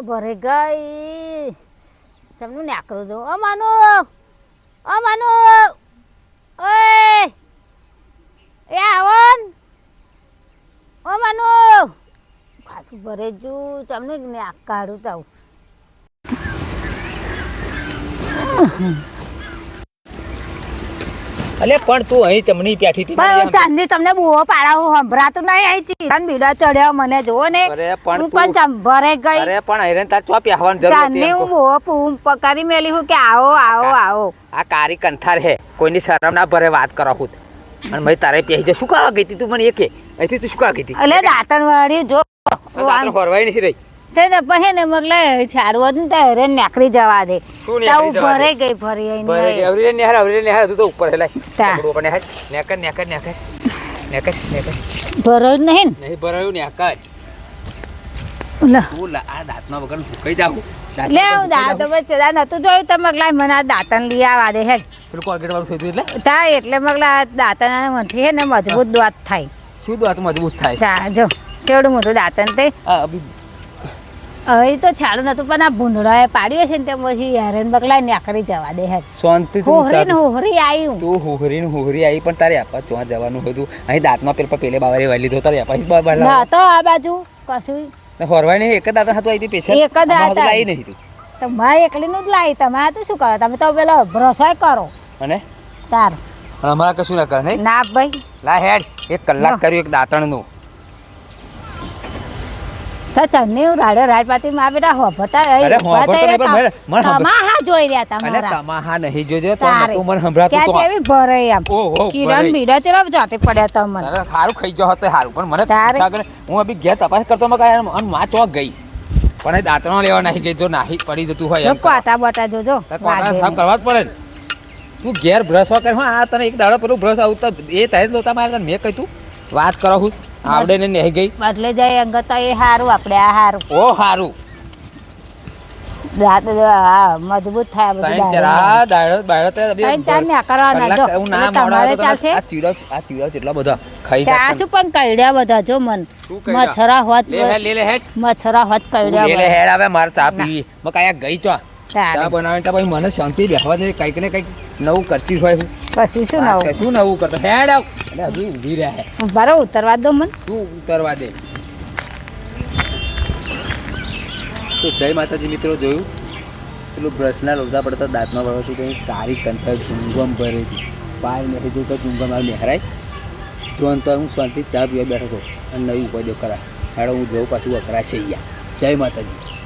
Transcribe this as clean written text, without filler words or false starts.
ભરે ગઈ તમને નાકરું દો ઓ માનો ઓય એ આવન ઓ માનો ખાસું ભરે જો તમને નાક કાઢું તાવ અલે પણ તું અહીં ચમની પેઠી થી પણ ચાંદી તમને બહુ પાડાવું સંભળાતું નહીં અહીં ચીરાન બીડા ચડ્યા મને જોવો ને હું પણ ભરે ગઈ અરે પણ હેરેન તાર ચો પહેવાનું જરૂર ચાંદી હું બહુ પકારી મેલી હું કે આવો આ કારી કંથાર હે કોઈની શરમ ના ભરે વાત કરો હું અને ભાઈ તારે પહેરી જ શું કરવા ગઈ તું મને એકે અહીંથી તું શું કરવા ગઈ એટલે દાંતણ વાળી જો દાંતણ ફરવાઈ નહીં રહી તે ને પછી ને મગલે છારું હતું ને તારે નાખરી જવા દે શું તાવ ભરે ગઈ ફરી આઈને આવરી નેહર તું તો ઉપર હેલાય પકડો પણ નેકર ભરે નહીં નહીં ભરાયું નેકર લા તું આ દાંતનો વગર ભૂકાઈ જાવ લે હું દાંત બચ્ચા નતું જોયું તો મગલા મને આ દાંતણ લઈ આવવા દે હે પેલું કોલગેટ વાળું શોધ્યું એટલે તા એટલે મગલા દાંતણ મથી હે ને મજબૂત દાંત થાય શું દાંત મજબૂત થાય તા જો કેવડું મોટું દાંતણ તે હવે તો છાડું નતું પણ આ ભૂંડળાએ પાડ્યું છે ને તે પછી હેરેન બગલા નાખરી જવા દે હે શાંતિ હોહરી આવ્યું તું હોહરી આવી પણ તારે આપા ચોં જવાનું હતું અહીં દાંતનો પેલે બાવારે વાળી લીધો તારે આપા ના તો આ બાજુ કશું ફરવાય નહીં એક જ દાંત હતું આવી પેશન્ટ એક જ દાંત લાવી નહીં તું તમારે એકલીનું જ લાવી તમે આ તો શું કરો તમે તો પેલો ભરોસો કરો અને તાર અમારા કશું ના કરે નહીં ના ભાઈ લા હેડ 1 કલાક કર્યું એક દાંતણનું તો ચન્ની રાડો રાડ પાતી માં બેટા હોભતા તમાહા જોઈ રહ્યા તમારા તમાહા નહીં જોજો તો તું મને સંભળાતું તો કેવી ભરે આમ કિરણ બીડા ચલો જાટે પડ્યા તમને અરે સારું ખાઈ ગયો હતો સારું પણ મને આગળ હું અભી ઘેર તપાસ કરતો માં કાય માં ચોક ગઈ પણ એ દાંતણો લેવા નહીં ગઈ જો નાહી પડી જતું હોય જો કોટા બોટા જોજો કોટા સાફ કરવા જ પડે તું ઘેર બ્રશ કર હા આ તને એક દાડો પેલું બ્રશ આવતા એ તારે લોતા મારે મેં કહી તું વાત કરો હું આવડે ને નહીં ગઈ બદલે જાય અંગત એ હારું આપણે આ હારું ઓ હારું દાંત મજબૂત થાય બધું જરા દાડો બાડો તે ત્રણ ચાર ને કરવાના જો તમારે ચાલશે આ ચીડો જેટલા બધા ખાઈ જાય આ શું પણ કઈડ્યા બધા જો મન મચ્છરા હોત લે હેડ મચ્છરા હોત કઈડ્યા લે હેડ આવે માર ચા પીવી મ કાયા ગઈ ચા ચા બનાવીને તો પછી મને શાંતિ બેહવા દે કઈક ને કઈક નવું કરતી હોય હું કશું શું નવું કરતો હેડ આવ એટલે હજુ ઊભી રહે બરો ઉતરવા દો મન તું ઉતરવા દે તો જય માતાજી મિત્રો જોયું પેલું બ્રશના લોધા પડતા દાંતમાં વળો છું કંઈ સારી કંઠા ઝુંગમ ભરે હતી પાય નહીં જોયું તો ઝુંગમ આવે નેહરાય જોન તો હું શાંતિ ચા પીવા બેઠો હતો અને નવી ઉપાય કરા હેડો હું જવું પાછું અકરાશે અહીંયા જય માતાજી.